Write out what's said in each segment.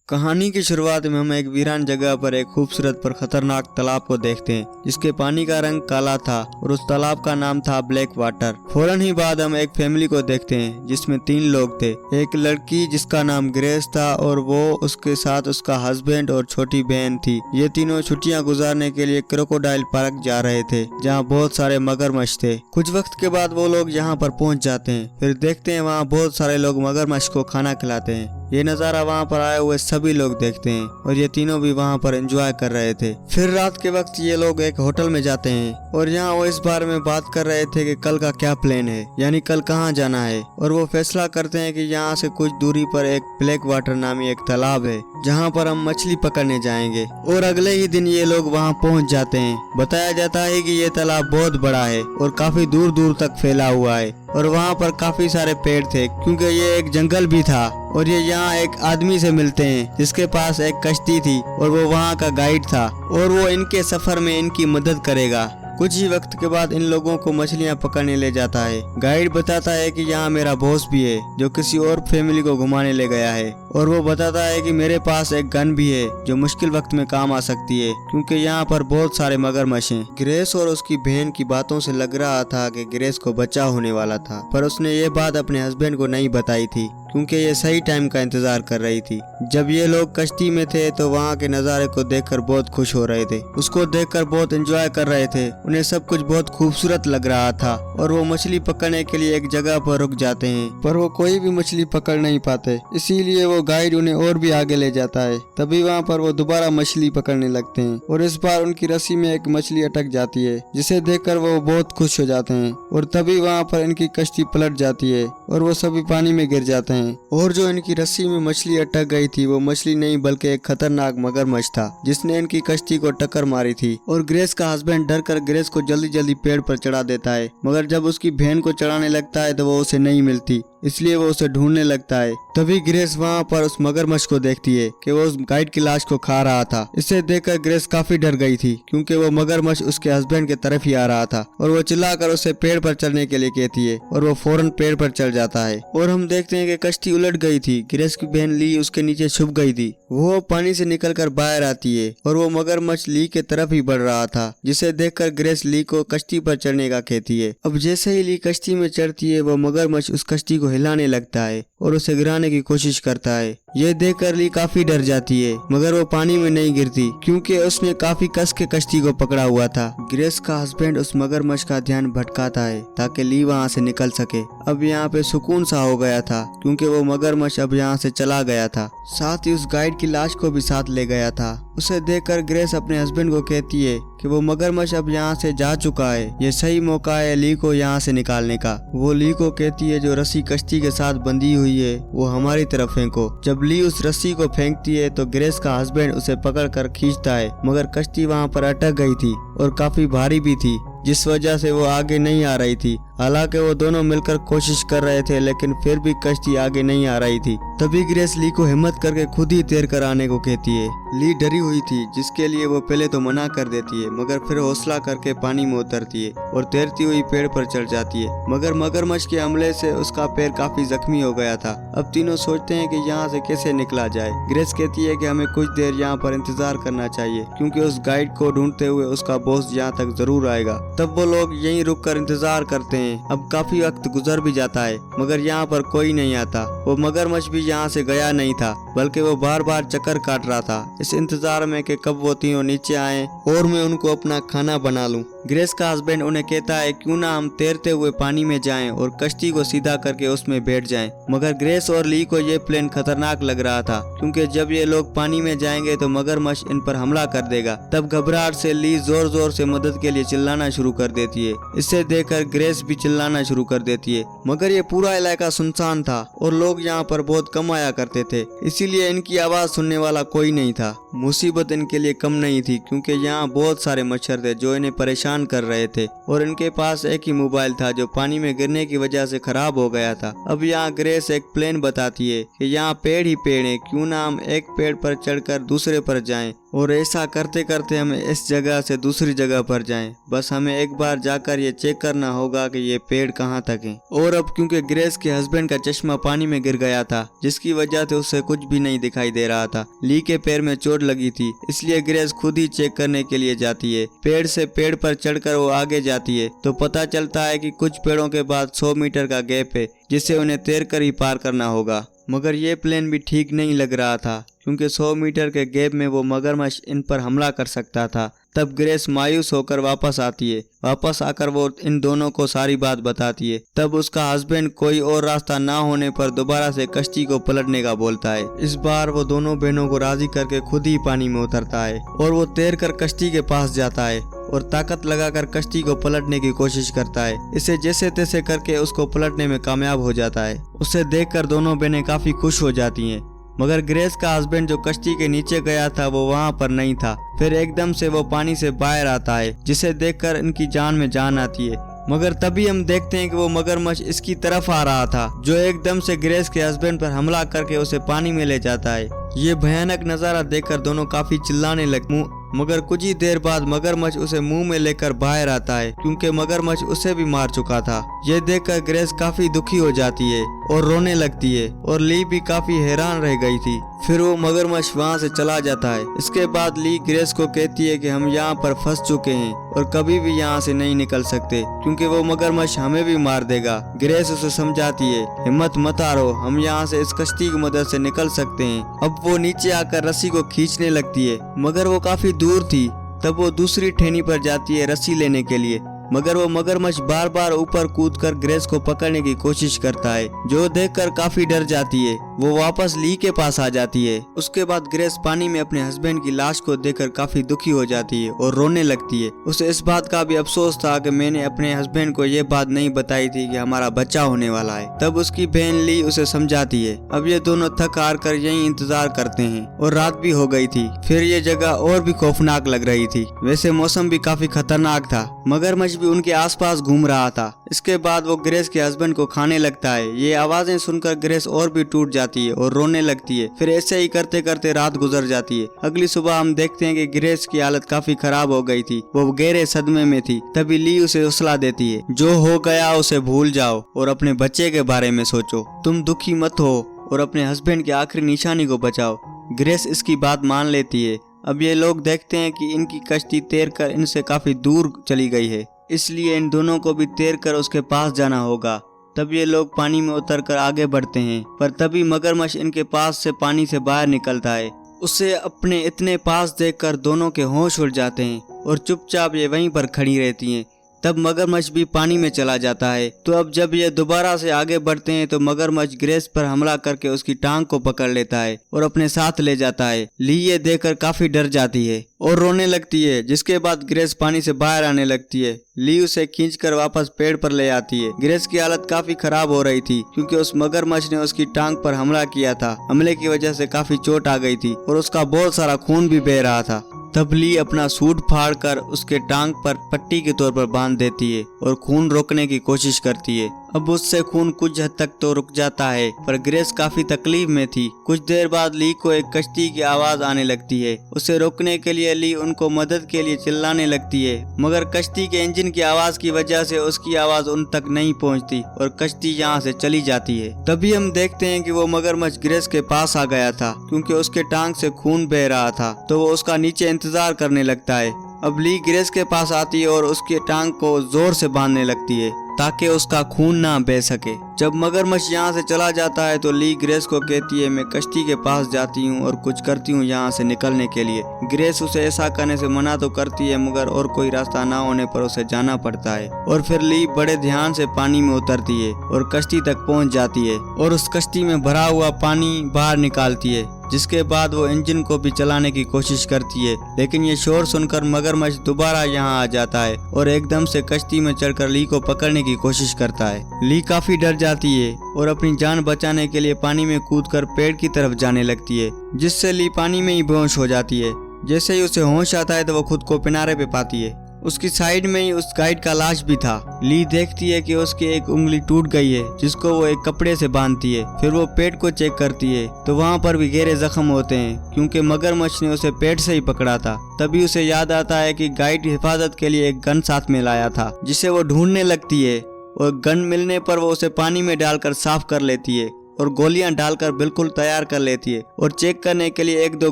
कहानी की शुरुआत में हम एक वीरान जगह पर एक खूबसूरत पर खतरनाक तालाब को देखते हैं जिसके पानी का रंग काला था और उस तालाब का नाम था ब्लैक वाटर। फौरन ही बाद हम एक फैमिली को देखते हैं जिसमें 3 लोग थे। एक लड़की जिसका नाम ग्रेस था और वो उसके साथ उसका हस्बैंड और छोटी बहन थी। ये तीनों छुट्टियां गुजारने के लिए क्रोकोडाइल पार्क जा रहे थे जहाँ बहुत सारे मगरमच्छ थे। कुछ वक्त के बाद वो लोग यहाँ पर पहुँच जाते हैं। फिर देखते हैं वहाँ बहुत सारे लोग मगरमच्छ को खाना खिलाते हैं। ये नज़ारा वहाँ पर आए हुए सभी लोग देखते हैं और ये तीनों भी वहाँ पर एंजॉय कर रहे थे। फिर रात के वक्त ये लोग एक होटल में जाते हैं और यहाँ वो इस बारे में बात कर रहे थे कि कल का क्या प्लान है, यानी कल कहाँ जाना है। और वो फैसला करते हैं कि यहाँ से कुछ दूरी पर एक ब्लैक वाटर नामी एक तालाब है जहाँ पर हम मछली पकड़ने जाएंगे। और अगले ही दिन ये लोग वहाँ पहुँच जाते हैं। बताया जाता है कि ये तालाब बहुत बड़ा है और काफी दूर दूर तक फैला हुआ है और वहाँ पर काफी सारे पेड़ थे क्योंकि ये एक जंगल भी था। और ये यहाँ एक आदमी से मिलते हैं जिसके पास एक कश्ती थी और वो वहाँ का गाइड था और वो इनके सफर में इनकी मदद करेगा। कुछ ही वक्त के बाद इन लोगों को मछलियाँ पकड़ने ले जाता है। गाइड बताता है कि यहाँ मेरा बॉस भी है जो किसी और फैमिली को घुमाने ले गया है और वो बताता है कि मेरे पास एक गन भी है जो मुश्किल वक्त में काम आ सकती है क्योंकि यहाँ पर बहुत सारे मगरमच्छ हैं। ग्रेस और उसकी बहन की बातों से लग रहा था कि ग्रेस को बच्चा होने वाला था, पर उसने ये बात अपने हस्बैंड को नहीं बताई थी क्योंकि ये सही टाइम का इंतजार कर रही थी। जब ये लोग कश्ती में थे तो वहाँ के नज़ारे को देखकर बहुत खुश हो रहे थे, उसको देखकर बहुत एंजॉय कर रहे थे। उन्हें सब कुछ बहुत खूबसूरत लग रहा था और वो मछली पकड़ने के लिए एक जगह पर रुक जाते हैं, पर वो कोई भी मछली पकड़ नहीं पाते। इसीलिए वो गाइड उन्हें और भी आगे ले जाता है। तभी वहाँ पर वो दोबारा मछली पकड़ने लगते हैं और इस बार उनकी रस्सी में एक मछली अटक जाती है जिसे देखकर वो बहुत खुश हो जाते हैं। और तभी वहाँ पर इनकी कश्ती पलट जाती है और वो सभी पानी में गिर जाते हैं। और जो इनकी रस्सी में मछली अटक गई थी वो मछली नहीं बल्कि एक खतरनाक मगरमच्छ था जिसने इनकी कश्ती को टक्कर मारी थी। और ग्रेस का हस्बैंड डर कर ग्रेस को जल्दी जल्दी पेड़ पर चढ़ा देता है, मगर जब उसकी बहन को चढ़ाने लगता है तो वो उसे नहीं मिलती, इसलिए वो उसे ढूंढने लगता है। तभी ग्रेस वहाँ पर उस मगरमच्छ को देखती है कि वो उस गाइड की लाश को खा रहा था। इसे देखकर ग्रेस काफी डर गई थी क्योंकि वो मगरमच्छ उसके हस्बैंड की तरफ ही आ रहा था और वो चिल्लाकर उसे पेड़ पर चढ़ने के लिए कहती है और वो फौरन पेड़ पर चढ़ जाता है। और हम देखते हैं कि कश्ती उलट गई थी। ग्रेस की बहन ली उसके नीचे छुप गई थी। वो पानी से निकलकर बाहर आती है और वो मगरमच्छ ली के तरफ ही बढ़ रहा था, जिसे देखकर ग्रेस ली को कश्ती पर चढ़ने का कहती है। अब जैसे ही ली कश्ती में चढ़ती है वो मगरमच्छ उस कश्ती को हिलाने लगता है और उसे गिराने की कोशिश करता है। ये देखकर ली काफी डर जाती है, मगर वो पानी में नहीं गिरती क्योंकि उसने काफी कस के कश्ती को पकड़ा हुआ था। ग्रेस का हस्बैंड उस मगरमच्छ का ध्यान भटकाता है ताकि ली वहाँ से निकल सके। अब यहाँ पे सुकून सा हो गया था क्योंकि वो मगरमच्छ अब यहाँ से चला गया था, साथ ही उस गाइड की लाश को भी साथ ले गया था। उसे देखकर ग्रेस अपने हस्बैंड को कहती है कि वो मगरमच्छ अब यहाँ से जा चुका है, ये सही मौका है ली को यहाँ से निकालने का। वो ली को कहती है जो रस्सी कश्ती के साथ बंधी हुई है वो हमारी तरफ फेंको। जब ली उस रस्सी को फेंकती है तो ग्रेस का हस्बैंड उसे पकड़ कर खींचता है, मगर कश्ती वहाँ पर अटक गई थी और काफी भारी भी थी जिस वजह से वो आगे नहीं आ रही थी। हालांकि वो दोनों मिलकर कोशिश कर रहे थे लेकिन फिर भी कश्ती आगे नहीं आ रही थी। तभी ग्रेस ली को हिम्मत करके खुद ही तैर कर आने को कहती है। ली डरी हुई थी जिसके लिए वो पहले तो मना कर देती है, मगर फिर हौसला करके पानी में उतरती है और तैरती हुई पेड़ पर चढ़ जाती है। मगर मगरमच्छ के हमले से उसका पैर काफी जख्मी हो गया था। अब तीनों सोचते हैं कि यहाँ से कैसे निकला जाए। ग्रेस कहती है कि हमें कुछ देर यहाँ पर इंतजार करना चाहिए क्योंकि उस गाइड को ढूंढते हुए उसका बॉस यहाँ तक जरूर आएगा। तब वो लोग यहीं रुक कर इंतजार करते हैं। अब काफी वक्त गुजर भी जाता है मगर यहाँ पर कोई नहीं आता। वो मगरमच्छ भी यहाँ से गया नहीं था बल्कि वो बार बार चक्कर काट रहा था इस इंतजार में कि कब वो तीनों नीचे आए और मैं उनको अपना खाना बना लूं। ग्रेस का हस्बैंड उन्हें कहता है क्यों ना हम तैरते हुए पानी में जाएं और कश्ती को सीधा करके उसमें बैठ जाएं। मगर ग्रेस और ली को ये प्लान खतरनाक लग रहा था क्योंकि जब ये लोग पानी में जाएंगे तो मगरमच्छ इन पर हमला कर देगा। तब घबराहट से ली जोर जोर से मदद के लिए चिल्लाना शुरू कर देती है। इसे देखकर ग्रेस भी चिल्लाना शुरू कर देती है, मगर ये पूरा इलाका सुनसान था और लोग यहाँ पर बहुत कम आया करते थे, इसीलिए इनकी आवाज सुनने वाला कोई नहीं था। मुसीबत इनके लिए कम नहीं थी क्योंकि यहाँ बहुत सारे मच्छर थे जो इन्हें परेशान कर रहे थे और इनके पास एक ही मोबाइल था जो पानी में गिरने की वजह से खराब हो गया था। अब यहाँ ग्रेस एक प्लान बताती है कि यहाँ पेड़ ही पेड़ है, क्यों ना हम एक पेड़ पर चढ़कर दूसरे पर जाएं और ऐसा करते करते हम इस जगह से दूसरी जगह पर जाएं। बस हमें एक बार जाकर ये चेक करना होगा कि ये पेड़ कहाँ तक हैं। और अब क्योंकि ग्रेस के हस्बैंड का चश्मा पानी में गिर गया था, जिसकी वजह से उसे कुछ भी नहीं दिखाई दे रहा था। ली के पैर में चोट लगी थी, इसलिए ग्रेस खुद ही चेक करने के लिए जाती है। पेड़ से पेड़ पर चढ़कर वो आगे जाती है तो पता चलता है कि कुछ पेड़ों के बाद 100 मीटर का गैप है, जिसे उन्हें तैरकर ही पार करना होगा। मगर ये प्लान भी ठीक नहीं लग रहा था, क्योंकि 100 मीटर के गैप में वो मगरमच्छ इन पर हमला कर सकता था। तब ग्रेस मायूस होकर वापस आती है। वापस आकर वो इन दोनों को सारी बात बताती है। तब उसका हस्बैंड कोई और रास्ता ना होने पर दोबारा से कश्ती को पलटने का बोलता है। इस बार वो दोनों बहनों को राजी करके खुद ही पानी में उतरता है और वो तैरकर कश्ती के पास जाता है और ताकत लगाकर कश्ती को पलटने की कोशिश करता है। इसे जैसे तैसे करके उसको पलटने में कामयाब हो जाता है। उसे देखकर दोनों बहनें काफी खुश हो जाती हैं। मगर ग्रेस का हस्बैंड जो कश्ती के नीचे गया था वो वहाँ पर नहीं था। फिर एकदम से वो पानी से बाहर आता है, जिसे देखकर इनकी जान में जान आती है। मगर तभी हम देखते हैं कि वो मगरमच्छ इसकी तरफ आ रहा था, जो एकदम से ग्रेस के हस्बैंड पर हमला करके उसे पानी में ले जाता है। ये भयानक नजारा देखकर दोनों काफी चिल्लाने लगे। मगर कुछ ही देर बाद मगरमच्छ उसे मुंह में लेकर बाहर आता है, क्योंकि मगरमच्छ उसे भी मार चुका था। ये देखकर ग्रेस काफी दुखी हो जाती है और रोने लगती है और ली भी काफी हैरान रह गई थी। फिर वो मगरमच्छ वहाँ से चला जाता है। इसके बाद ली ग्रेस को कहती है कि हम यहाँ पर फंस चुके हैं और कभी भी यहाँ से नहीं निकल सकते, क्योंकि वो मगरमच्छ हमें भी मार देगा। ग्रेस उसे समझाती है, हिम्मत मत हारो, हम यहाँ से इस कश्ती की मदद से निकल सकते हैं। अब वो नीचे आकर रस्सी को खींचने लगती है, मगर वो काफी दूर थी। तब वो दूसरी ठेनी पर जाती है रस्सी लेने के लिए, मगर वो मगरमच्छ बार बार ऊपर कूदकर ग्रेस को पकड़ने की कोशिश करता है, जो देखकर काफी डर जाती है। वो वापस ली के पास आ जाती है। उसके बाद ग्रेस पानी में अपने हस्बैंड की लाश को देखकर काफी दुखी हो जाती है और रोने लगती है। उसे इस बात का भी अफसोस था कि मैंने अपने हस्बैंड को ये बात नहीं बताई थी कि हमारा बच्चा होने वाला है। तब उसकी बहन ली उसे समझाती है। अब ये दोनों थक हार कर यही इंतजार करते हैं और रात भी हो गई थी। फिर ये जगह और भी खौफनाक लग रही थी। वैसे मौसम भी काफी खतरनाक था। मगरमच्छ भी उनके आसपास घूम रहा था। इसके बाद वो ग्रेस के हस्बैंड को खाने लगता है। ये आवाजें सुनकर ग्रेस और भी टूट जाती है और रोने लगती है। फिर ऐसे ही करते करते रात गुजर जाती है। अगली सुबह हम देखते हैं कि ग्रेस की हालत काफी खराब हो गई थी। वो गहरे सदमे में थी। तभी ली उसे हौसला देती है, जो हो गया उसे भूल जाओ और अपने बच्चे के बारे में सोचो। तुम दुखी मत हो और अपने हस्बैंड की आखिरी निशानी को बचाओ। ग्रेस इसकी बात मान लेती है। अब ये लोग देखते हैं कि इनकी कश्ती तैरकर इनसे काफी दूर चली गई है, इसलिए इन दोनों को भी तैरकर उसके पास जाना होगा। तब ये लोग पानी में उतरकर आगे बढ़ते हैं, पर तभी मगरमच्छ इनके पास से पानी से बाहर निकलता है। उसे अपने इतने पास देखकर दोनों के होश उड़ जाते हैं और चुपचाप ये वहीं पर खड़ी रहती हैं। तब मगरमच्छ भी पानी में चला जाता है। तो अब जब ये दोबारा से आगे बढ़ते हैं तो मगरमच्छ ग्रेस पर हमला करके उसकी टांग को पकड़ लेता है और अपने साथ ले जाता है। ली ये देखकर काफी डर जाती है और रोने लगती है, जिसके बाद ग्रेस पानी से बाहर आने लगती है। ली उसे खींचकर वापस पेड़ पर ले आती है। ग्रेस की हालत काफी खराब हो रही थी, क्योंकि उस मगरमच्छ ने उसकी टांग पर हमला किया था। हमले की वजह से काफी चोट आ गई थी और उसका बहुत सारा खून भी बह रहा था। तब ली अपना सूट फाड़कर उसके टांग पर पट्टी के तौर पर बांध देती है और खून रोकने की कोशिश करती है। अब उससे खून कुछ हद तक तो रुक जाता है, पर ग्रेस काफी तकलीफ में थी। कुछ देर बाद ली को एक कश्ती की आवाज आने लगती है। उसे रोकने के लिए ली उनको मदद के लिए चिल्लाने लगती है, मगर कश्ती के इंजन की आवाज की वजह से उसकी आवाज उन तक नहीं पहुंचती और कश्ती यहाँ से चली जाती है। तभी हम देखते हैं कि वो मगरमच्छ ग्रेस के पास आ गया था, क्योंकि उसके टांग से खून बह रहा था, तो वो उसका नीचे इंतजार करने लगता है। अब ली ग्रेस के पास आती है और उसके टांग को जोर से बांधने लगती है ताकि उसका खून ना बह सके। जब मगरमच्छ यहाँ से चला जाता है तो ली ग्रेस को कहती है, मैं कश्ती के पास जाती हूँ और कुछ करती हूँ यहाँ से निकलने के लिए। ग्रेस उसे ऐसा करने से मना तो करती है, मगर और कोई रास्ता ना होने पर उसे जाना पड़ता है। और फिर ली बड़े ध्यान से पानी में उतरती है और कश्ती तक पहुँच जाती है और उस कश्ती में भरा हुआ पानी बाहर निकालती है, जिसके बाद वो इंजन को भी चलाने की कोशिश करती है। लेकिन ये शोर सुनकर मगरमच्छ दोबारा यहाँ आ जाता है और एकदम से कश्ती में चढ़कर ली को पकड़ने की कोशिश करता है। ली काफी डर जाती है और अपनी जान बचाने के लिए पानी में कूदकर पेड़ की तरफ जाने लगती है, जिससे ली पानी में ही बेहोश हो जाती है। जैसे ही उसे होश आता है तो वो खुद को किनारे पे पाती है। उसकी साइड में ही उस गाइड का लाश भी था। ली देखती है कि उसकी एक उंगली टूट गई है जिसको वो एक कपड़े से बांधती है। फिर वो पेट को चेक करती है तो वहाँ पर भी गहरे जख्म होते हैं क्योंकि मगरमच्छ ने उसे पेट से ही पकड़ा था। तभी उसे याद आता है कि गाइड हिफाजत के लिए एक गन साथ में लाया था जिसे वो ढूंढने लगती है और गन मिलने पर वो उसे पानी में डालकर साफ कर लेती है और गोलियां डालकर बिल्कुल तैयार कर लेती है और चेक करने के लिए 1-2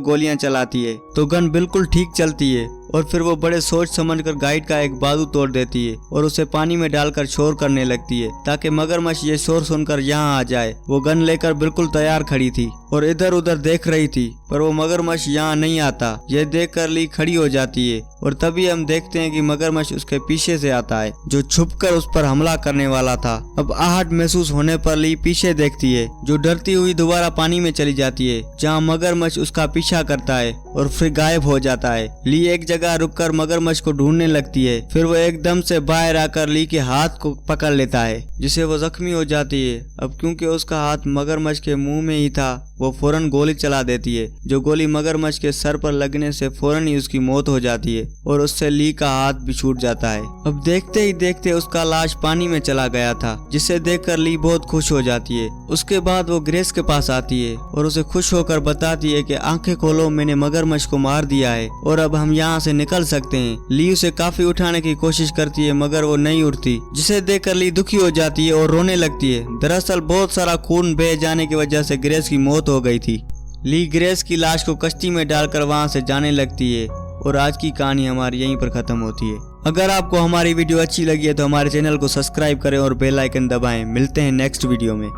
गोलियां चलाती है तो गन बिल्कुल ठीक चलती है। और फिर वो बड़े सोच समझकर गाइड का एक बाजू तोड़ देती है और उसे पानी में डालकर शोर करने लगती है ताकि मगरमच्छ ये शोर सुनकर यहाँ आ जाए। वो गन लेकर बिल्कुल तैयार खड़ी थी और इधर उधर देख रही थी पर वो मगरमच्छ यहाँ नहीं आता। यह देखकर ली खड़ी हो जाती है और तभी हम देखते हैं कि मगरमच्छ उसके पीछे से आता है जो छुपकर उस पर हमला करने वाला था। अब आहट महसूस होने पर ली पीछे देखती है जो डरती हुई दोबारा पानी में चली जाती है जहाँ मगरमच्छ उसका पीछा करता है और फिर गायब हो जाता है। ली एक जगह रुककर मगरमच्छ को ढूंढने लगती है। फिर वो एकदम से बाहर आकर ली के हाथ को पकड़ लेता है जिससे वो जख्मी हो जाती है। अब क्योंकि उसका हाथ मगरमच्छ के मुंह में ही था वो फौरन गोली चला देती है जो गोली मगरमच्छ के सर पर लगने से फौरन ही उसकी मौत हो जाती है और उससे ली का हाथ भी छूट जाता है। अब देखते ही देखते उसका लाश पानी में चला गया था जिसे देखकर ली बहुत खुश हो जाती है। उसके बाद वो ग्रेस के पास आती है और उसे खुश होकर बताती है कि आंखें खोलो, मैंने मगरमच्छ को मार दिया है और अब हम यहाँ से निकल सकते हैं। ली उसे काफी उठाने की कोशिश करती है मगर वो नहीं उठती जिसे देखकर ली दुखी हो जाती है और रोने लगती है। दरअसल बहुत सारा खून बह जाने की वजह से ग्रेस की मौत हो गई थी। ली ग्रेस की लाश को कश्ती में डालकर वहां से जाने लगती है और आज की कहानी हमारी यहीं पर खत्म होती है। अगर आपको हमारी वीडियो अच्छी लगी है तो हमारे चैनल को सब्सक्राइब करें और बेल आइकन दबाएं। मिलते हैं नेक्स्ट वीडियो में।